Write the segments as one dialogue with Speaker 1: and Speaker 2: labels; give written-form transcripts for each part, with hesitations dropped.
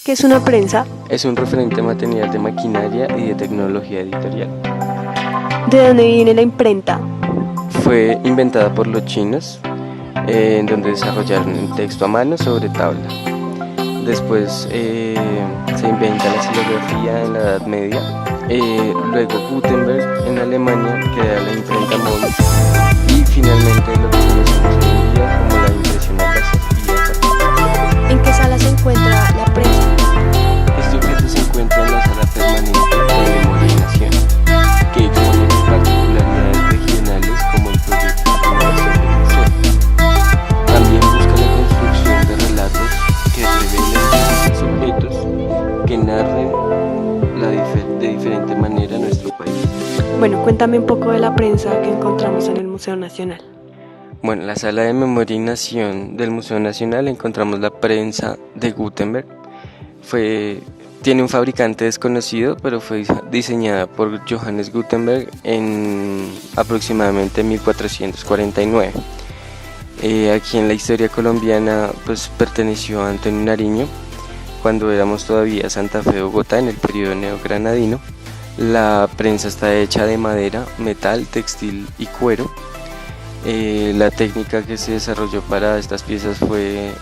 Speaker 1: ¿Qué es una prensa?
Speaker 2: Es un referente material de maquinaria y de tecnología editorial.
Speaker 1: ¿De dónde viene la imprenta?
Speaker 2: Fue inventada por los chinos, en donde desarrollaron el texto a mano sobre tabla. Después se inventa la xilografía en la Edad Media. Luego Gutenberg en Alemania crea la imprenta móvil. Y finalmente lo que conocemos hoy en día como la impresión al láser y a papel.
Speaker 1: ¿En qué sala se encuentra la prensa?
Speaker 2: Este objeto se encuentra en la sala permanente de Memoria y Nación, que expone particularidades regionales como el proyecto de innovación del museo. También busca la construcción de relatos que revelen distintos objetos que narren de diferente manera nuestro país.
Speaker 1: Bueno, cuéntame un poco de la prensa que encontramos en el Museo Nacional.
Speaker 2: Bueno, en la sala de Memoria y Nación del Museo Nacional encontramos la prensa de Gutenberg. Tiene un fabricante desconocido, pero fue diseñada por Johannes Gutenberg en aproximadamente 1449. Aquí en la historia colombiana pues perteneció a Antonio Nariño, cuando éramos todavía Santa Fe, Bogotá, en el periodo neogranadino. La prensa está hecha de madera, metal, textil y cuero. La técnica que se desarrolló para estas piezas fue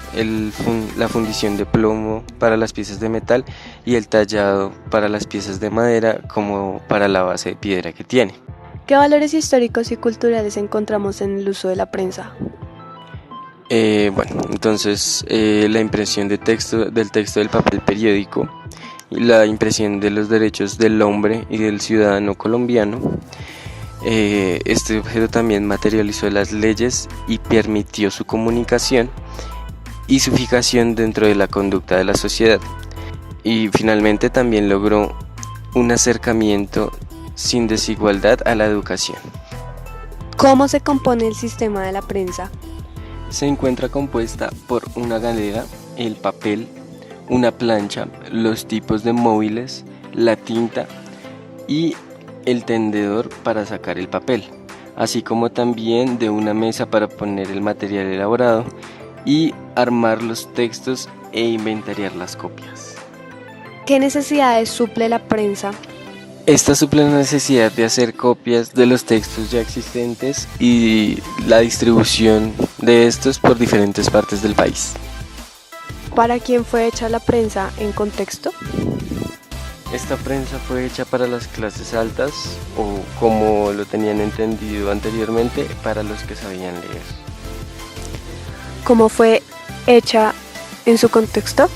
Speaker 2: la fundición de plomo para las piezas de metal y el tallado para las piezas de madera como para la base de piedra que tiene.
Speaker 1: ¿Qué valores históricos y culturales encontramos en el uso de la prensa?
Speaker 2: Entonces la impresión del texto del papel periódico y la impresión de los derechos del hombre y del ciudadano colombiano. Este objeto también materializó las leyes y permitió su comunicación y su fijación dentro de la conducta de la sociedad. Y finalmente también logró un acercamiento sin desigualdad a la educación.
Speaker 1: ¿Cómo se compone el sistema de la prensa?
Speaker 2: Se encuentra compuesta por una galera, el papel, una plancha, los tipos de móviles, la tinta y el tendedor para sacar el papel, así como también de una mesa para poner el material elaborado y armar los textos e inventariar las copias.
Speaker 1: ¿Qué necesidades suple la prensa?
Speaker 2: Esta suple la necesidad de hacer copias de los textos ya existentes y la distribución de estos por diferentes partes del país.
Speaker 1: ¿Para quién fue hecha la prensa en contexto?
Speaker 2: Esta prensa fue hecha para las clases altas o, como lo tenían entendido anteriormente, para los que sabían leer.
Speaker 1: ¿Cómo fue hecha en su contexto?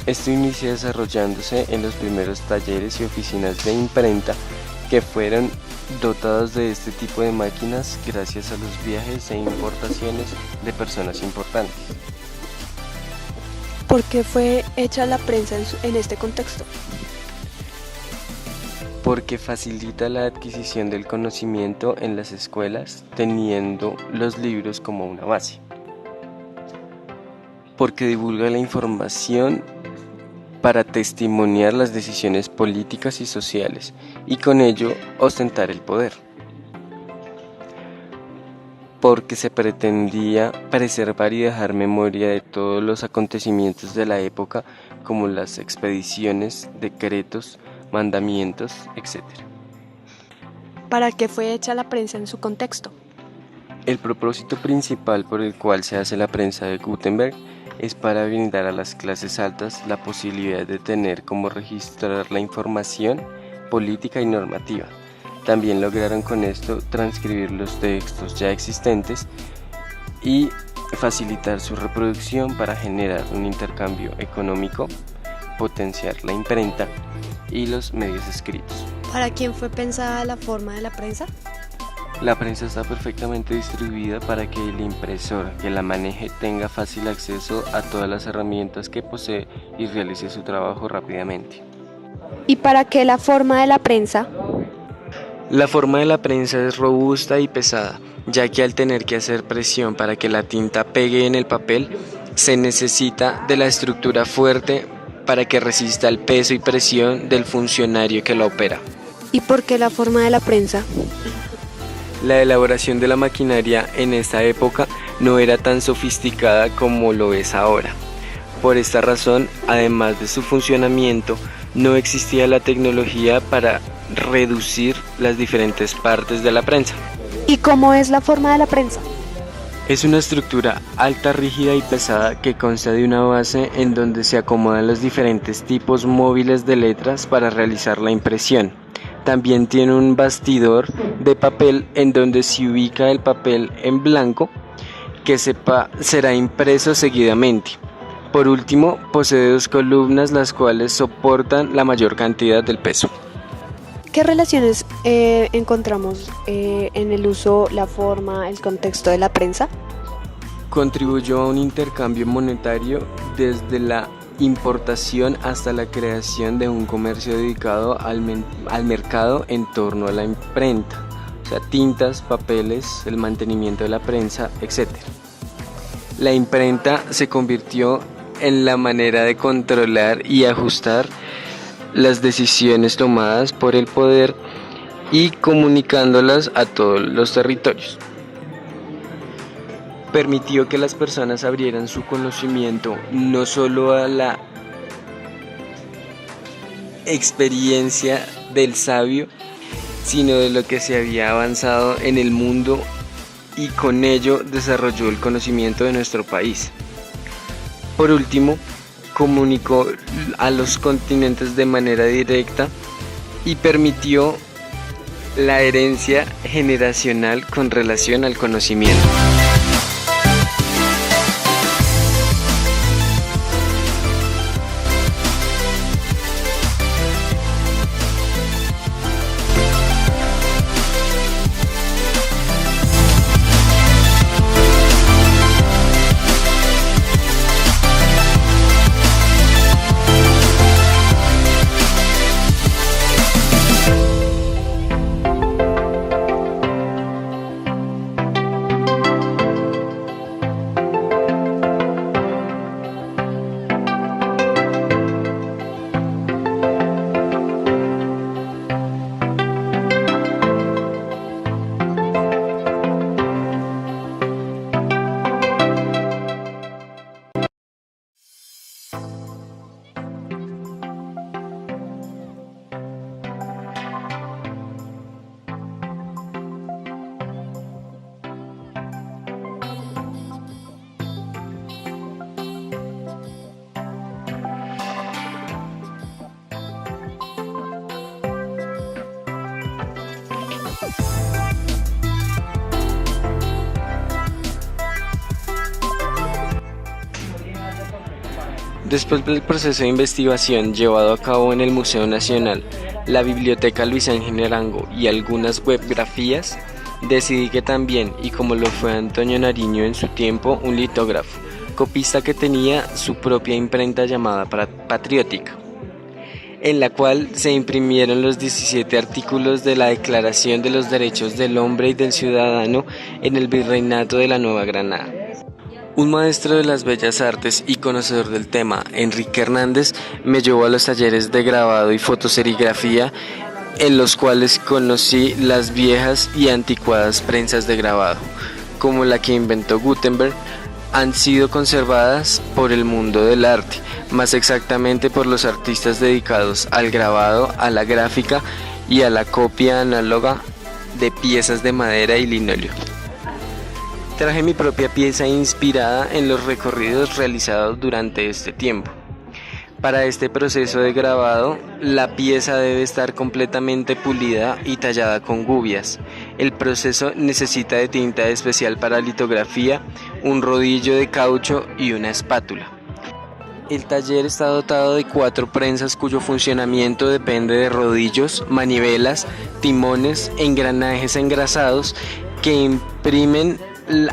Speaker 2: Esto inicia desarrollándose en los primeros talleres y oficinas de imprenta que fueron dotados de este tipo de máquinas gracias a los viajes e importaciones de personas importantes.
Speaker 1: ¿Por qué fue hecha la prensa en este contexto?
Speaker 2: Porque facilita la adquisición del conocimiento en las escuelas, teniendo los libros como una base. Porque divulga la información para testimoniar las decisiones políticas y sociales y con ello ostentar el poder. Porque se pretendía preservar y dejar memoria de todos los acontecimientos de la época, como las expediciones, decretos, mandamientos, etc.
Speaker 1: ¿Para qué fue hecha la prensa en su contexto?
Speaker 2: El propósito principal por el cual se hace la prensa de Gutenberg es para brindar a las clases altas la posibilidad de tener cómo registrar la información política y normativa. También lograron con esto transcribir los textos ya existentes y facilitar su reproducción para generar un intercambio económico, potenciar la imprenta y los medios escritos.
Speaker 1: ¿Para quién fue pensada la forma de la prensa?
Speaker 2: La prensa está perfectamente distribuida para que el impresor que la maneje tenga fácil acceso a todas las herramientas que posee y realice su trabajo rápidamente.
Speaker 1: ¿Y para qué la forma de la prensa?
Speaker 2: La forma de la prensa es robusta y pesada, ya que al tener que hacer presión para que la tinta pegue en el papel, se necesita de la estructura fuerte para que resista el peso y presión del funcionario que la opera.
Speaker 1: ¿Y por qué la forma de la prensa?
Speaker 2: La elaboración de la maquinaria en esta época no era tan sofisticada como lo es ahora, Por esta razón, además de su funcionamiento, no existía la tecnología para reducir las diferentes partes de la prensa.
Speaker 1: ¿Y cómo es la forma de la prensa?
Speaker 2: Es una estructura alta, rígida y pesada que consta de una base en donde se acomodan los diferentes tipos móviles de letras para realizar la impresión. También tiene un bastidor de papel en donde se ubica el papel en blanco que será impreso seguidamente. Por último, posee 2 columnas las cuales soportan la mayor cantidad del peso.
Speaker 1: ¿Qué relaciones encontramos en el uso, la forma, el contexto de la prensa?
Speaker 2: Contribuyó a un intercambio monetario desde la importación hasta la creación de un comercio dedicado al mercado en torno a la imprenta, o sea, tintas, papeles, el mantenimiento de la prensa, etc. La imprenta se convirtió en la manera de controlar y ajustar las decisiones tomadas por el poder y comunicándolas a todos los territorios. Permitió que las personas abrieran su conocimiento no solo a la experiencia del sabio, sino de lo que se había avanzado en el mundo, y con ello desarrolló el conocimiento de nuestro país. Por último, comunicó a los continentes de manera directa y permitió la herencia generacional con relación al conocimiento. Después del proceso de investigación llevado a cabo en el Museo Nacional, la Biblioteca Luis Ángel Arango y algunas webgrafías, decidí que también, y como lo fue Antonio Nariño en su tiempo, un litógrafo, copista que tenía su propia imprenta llamada Patriótica, en la cual se imprimieron los 17 artículos de la Declaración de los Derechos del Hombre y del Ciudadano en el Virreinato de la Nueva Granada. Un maestro de las bellas artes y conocedor del tema, Enrique Hernández, me llevó a los talleres de grabado y fotoserigrafía, en los cuales conocí las viejas y anticuadas prensas de grabado, como la que inventó Gutenberg. Han sido conservadas por el mundo del arte, más exactamente por los artistas dedicados al grabado, a la gráfica y a la copia análoga de piezas de madera y linóleo. Traje mi propia pieza inspirada en los recorridos realizados durante este tiempo. Para este proceso de grabado, la pieza debe estar completamente pulida y tallada con gubias. El proceso necesita de tinta especial para litografía, un rodillo de caucho y una espátula. El taller está dotado de 4 prensas cuyo funcionamiento depende de rodillos, manivelas, timones, engranajes engrasados que imprimen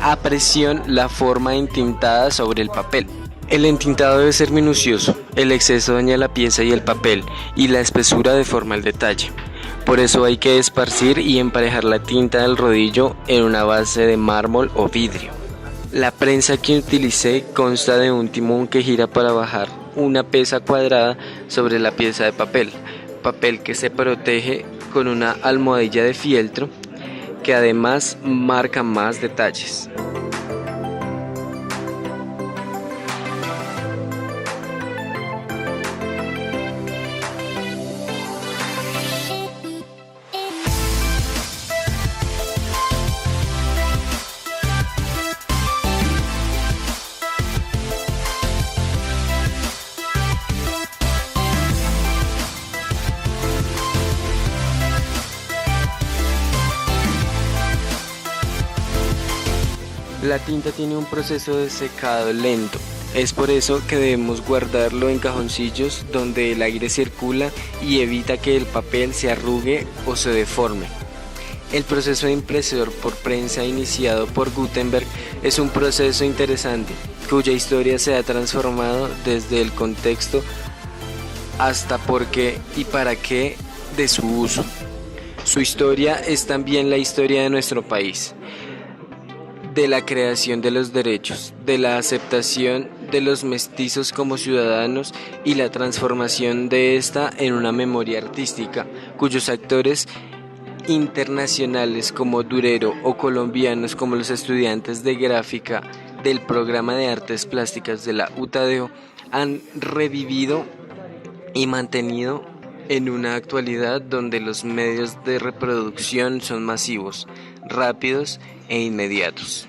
Speaker 2: a presión la forma entintada sobre el papel. El entintado debe ser minucioso, el exceso daña la pieza y el papel, y la espesura deforma el detalle. Por eso hay que esparcir y emparejar la tinta del rodillo en una base de mármol o vidrio. La prensa que utilicé consta de un timón que gira para bajar una pesa cuadrada sobre la pieza de papel que se protege con una almohadilla de fieltro que además marca más detalles. La tinta tiene un proceso de secado lento. Es por eso que debemos guardarlo en cajoncillos donde el aire circula y evita que el papel se arrugue o se deforme. El proceso de impresor por prensa iniciado por Gutenberg es un proceso interesante, cuya historia se ha transformado desde el contexto hasta por qué y para qué de su uso. Su historia es también la historia de nuestro país, de la creación de los derechos, de la aceptación de los mestizos como ciudadanos y la transformación de esta en una memoria artística, cuyos actores internacionales como Durero o colombianos como los estudiantes de gráfica del programa de artes plásticas de la UTADEO han revivido y mantenido en una actualidad donde los medios de reproducción son masivos, rápidos e inmediatos.